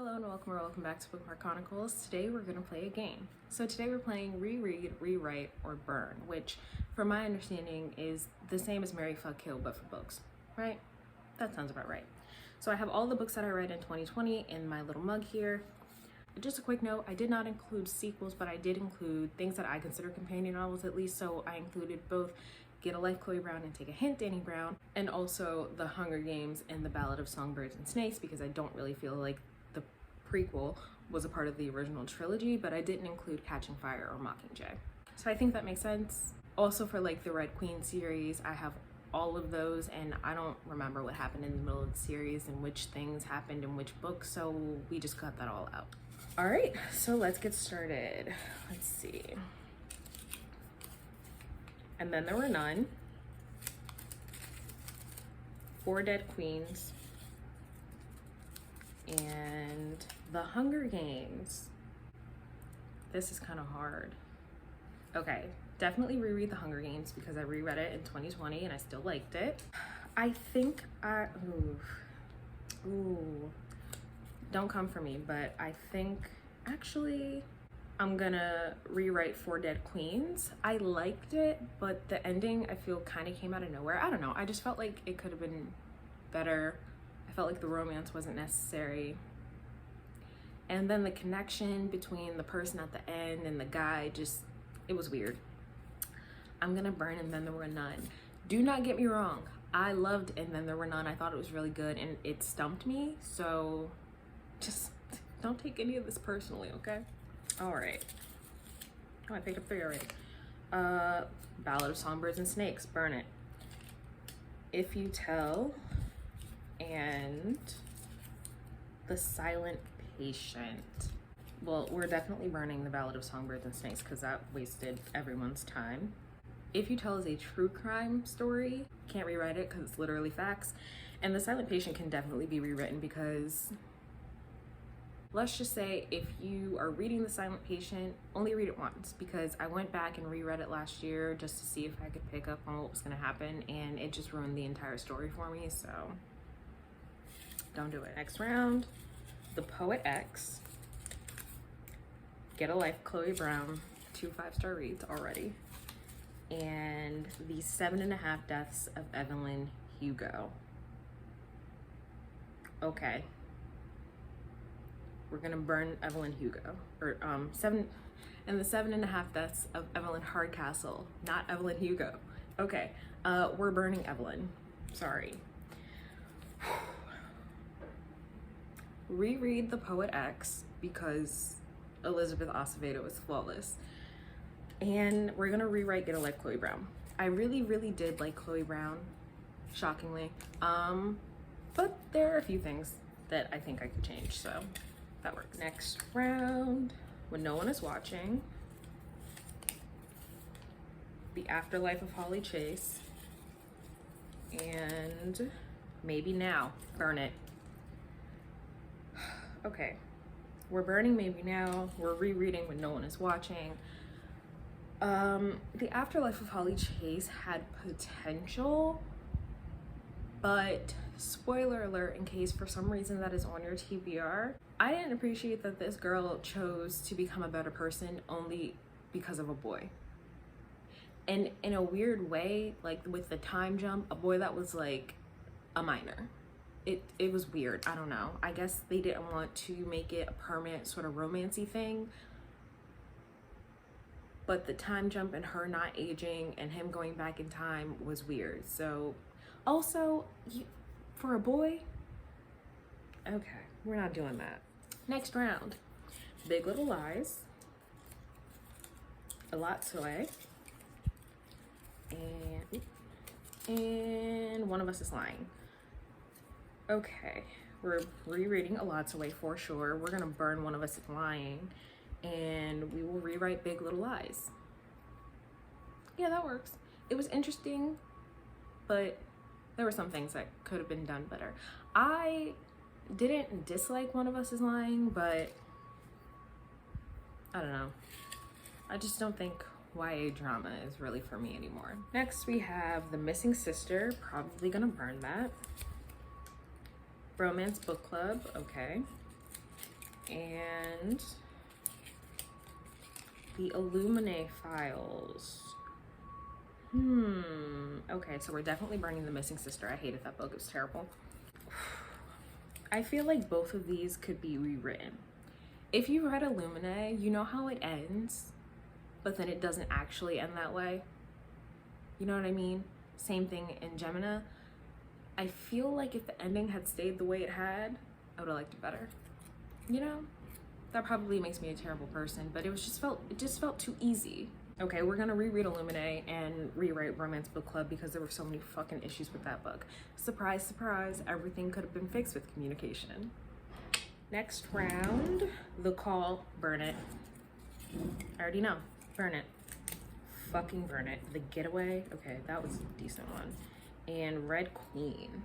Hello and welcome or welcome back to Bookmark Chronicles. Today we're going to play a game. So today we're playing Reread, Rewrite, or Burn, which from my understanding is the same as Marry, Fuck, Kill, but for books, right? That sounds about right. So I have all the books that I read in 2020 in my little mug here. Just a quick note, I did not include sequels, but I did include things that I consider companion novels at least, so I included both Get a Life, Chloe Brown, and Take a Hint, Danny Brown, and also The Hunger Games and The Ballad of Songbirds and Snakes, because I don't really feel like the prequel was a part of the original trilogy, but I didn't include Catching Fire or Mockingjay. So I think that makes sense. Also for like the Red Queen series, I have all of those, and I don't remember what happened in the middle of the series and which things happened in which book, so we just cut that all out. All right, so let's get started. Let's see. And Then There Were None, Four Dead Queens, and The Hunger Games. This is kind of hard. Okay, definitely reread The Hunger Games because I reread it in 2020 and I still liked it. I think don't come for me, but I think actually I'm gonna rewrite Four Dead Queens. I liked it, but the ending I feel kind of came out of nowhere. I don't know, I just felt like it could have been better. I felt like the romance wasn't necessary. And then the connection between the person at the end and the guy, just, it was weird. I'm gonna burn And Then There Were None. Do not get me wrong, I loved And Then There Were None. I thought it was really good and it stumped me, so just don't take any of this personally, okay? All right. Oh, I picked up 3 already. Ballad of Songbirds and Snakes, burn it. If You Tell and The Silent Patient. Well, we're definitely burning The Ballad of Songbirds and Snakes because that wasted everyone's time. If You Tell is a true crime story. Can't rewrite it because it's literally facts. And The Silent Patient can definitely be rewritten because let's just say if you are reading The Silent Patient, only read it once, because I went back and reread it last year just to see if I could pick up on what was going to happen, and it just ruined the entire story for me, so don't do it. Next round, The Poet X, Get a Life, Chloe Brown, 2 5-star reads already, and The 7.5 Deaths of Evelyn Hugo. Okay. We're gonna burn Evelyn Hugo, or The 7.5 Deaths of Evelyn Hardcastle, not Evelyn Hugo. Okay, we're burning Evelyn. Sorry. Reread The Poet X because Elizabeth Acevedo is flawless, and we're gonna rewrite Get a Life, Chloe Brown. I really, really did like Chloe Brown, shockingly, but there are a few things that I think I could change, so that works. Next round, When No One Is Watching, The Afterlife of Holly Chase, and Maybe Now, burn it. Okay, we're burning Maybe Now, we're rereading When No One Is Watching. The Afterlife of Holly Chase had potential, but spoiler alert, in case for some reason that is on your TBR, I didn't appreciate that this girl chose to become a better person only because of a boy. And in a weird way, like with the time jump, a boy that was like a minor. It was weird, I don't know. I guess they didn't want to make it a permanent sort of romancy thing. But the time jump and her not aging and him going back in time was weird. So also, for a boy, okay, we're not doing that. Next round, Big Little Lies, A Lot Soy, and One of Us Is Lying. Okay, we're rereading A Lot Away for sure. We're gonna burn One of Us Is Lying, and we will rewrite Big Little Lies. Yeah, that works. It was interesting, but there were some things that could have been done better. I didn't dislike One of Us Is Lying, but I don't know. I just don't think YA drama is really for me anymore. Next we have The Missing Sister, probably gonna burn that. Romance Book Club, okay. And the Illuminae files. Okay, so we're definitely burning The Missing Sister. I hated that book. It was terrible. I feel like both of these could be rewritten. If you read Illuminae, you know how it ends, but then it doesn't actually end that way. You know what I mean? Same thing in Gemina. I feel like if the ending had stayed the way it had, I would have liked it better. You know? That probably makes me a terrible person, but it just felt too easy. Okay, we're gonna reread Illuminae and rewrite Romance Book Club because there were so many fucking issues with that book. Surprise, surprise, everything could have been fixed with communication. Next round, The Call, burn it. I already know, burn it. Fucking burn it. The Getaway, okay, that was a decent one. And Red Queen.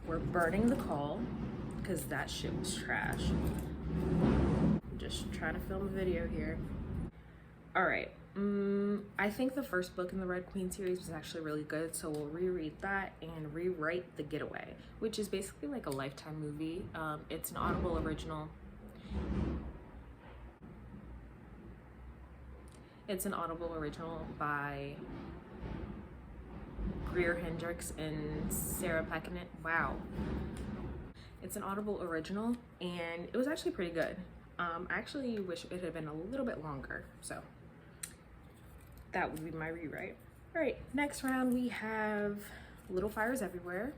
We're burning The Call because that shit was trash. I'm just trying to film a video here. All right, I think the first book in the Red Queen series was actually really good, so we'll reread that and rewrite The Getaway, which is basically like a Lifetime movie. It's an Audible original. It's an Audible original by Greer Hendricks and Sarah Pekkanen. Wow. It's an Audible original, and it was actually pretty good. I actually wish it had been a little bit longer, so that would be my rewrite. All right, next round we have Little Fires Everywhere.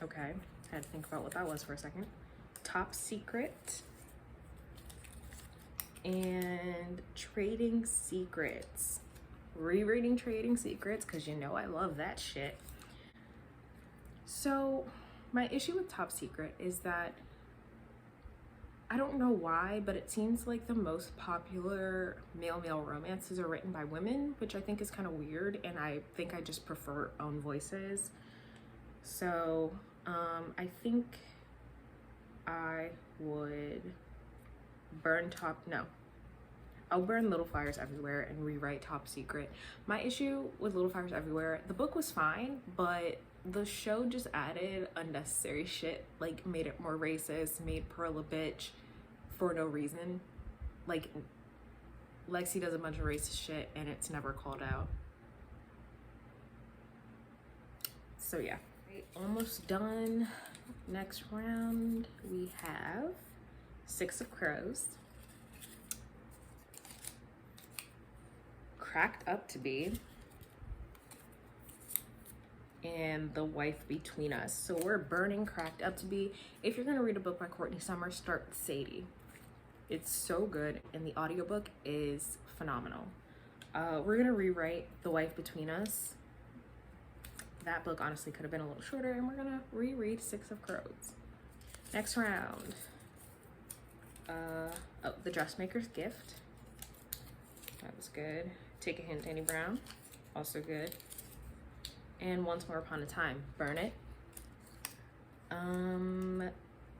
Okay, had to think about what that was for a second. Top Secret. And Trading Secrets. Rereading Trading Secrets, because you know I love that shit. So my issue with Top Secret is that I don't know why, but it seems like the most popular male-male romances are written by women, which I think is kind of weird, and I think I just prefer own voices. So I think I would I'll burn Little Fires Everywhere and rewrite Top Secret. My issue with Little Fires Everywhere, the book was fine, but the show just added unnecessary shit, like made it more racist, made Pearl a bitch for no reason. Like, Lexi does a bunch of racist shit and it's never called out. So yeah, almost done. Next round we have Six of Crows, Cracked Up to Be, and The Wife Between Us. So we're burning Cracked Up to Be. If you're gonna read a book by Courtney Summers, start with Sadie. It's so good, and the audiobook is phenomenal. We're gonna rewrite The Wife Between Us. That book honestly could have been a little shorter, and we're gonna reread Six of Crows. Next round, The Dressmaker's Gift. That was good. Take a Hint, Danny Brown. Also good. And Once More Upon a Time. Burn it.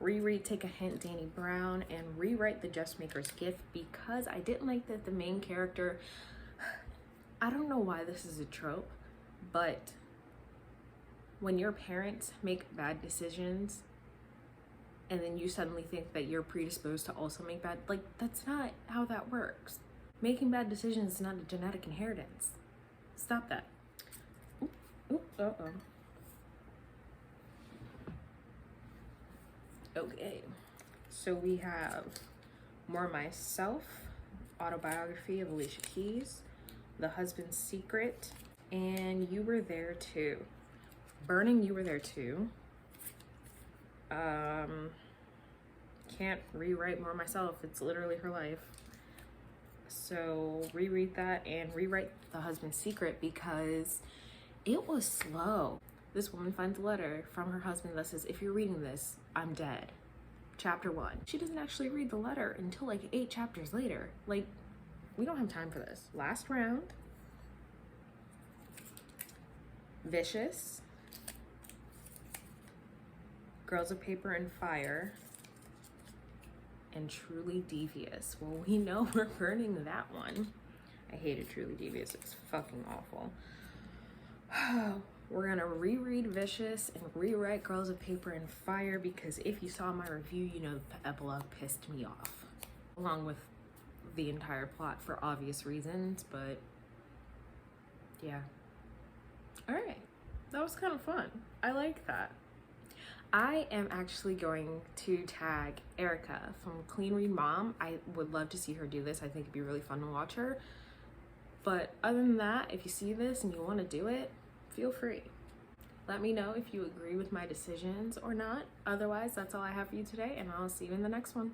Reread Take a Hint, Danny Brown, and rewrite The Dressmaker's Gift because I didn't like that the main character, I don't know why this is a trope, but when your parents make bad decisions and then you suddenly think that you're predisposed to also make bad, like, that's not how that works. Making bad decisions is not a genetic inheritance. Stop that. Okay, so we have More Myself, Autobiography of Alicia Keys, The Husband's Secret, and You Were There Too. Burning You Were There Too. Can't rewrite More Myself. It's literally her life. So reread that and rewrite The Husband's Secret because it was slow. This woman finds a letter from her husband that says, if you're reading this, I'm dead. Chapter 1. She doesn't actually read the letter until like 8 chapters later. Like, we don't have time for this. Last round. Vicious. Girls of Paper and Fire. And Truly Devious. Well, we know we're burning that one. I hated Truly Devious. It was fucking awful. we're gonna reread Vicious and rewrite Girls of Paper and Fire, because if you saw my review, you know the epilogue pissed me off. Along with the entire plot for obvious reasons, but yeah. All right, that was kind of fun. I like that. I am actually going to tag Erika from CleanRead Mom. I would love to see her do this. I think it'd be really fun to watch her. But other than that, if you see this and you want to do it, feel free. Let me know if you agree with my decisions or not. Otherwise, that's all I have for you today, and I'll see you in the next one.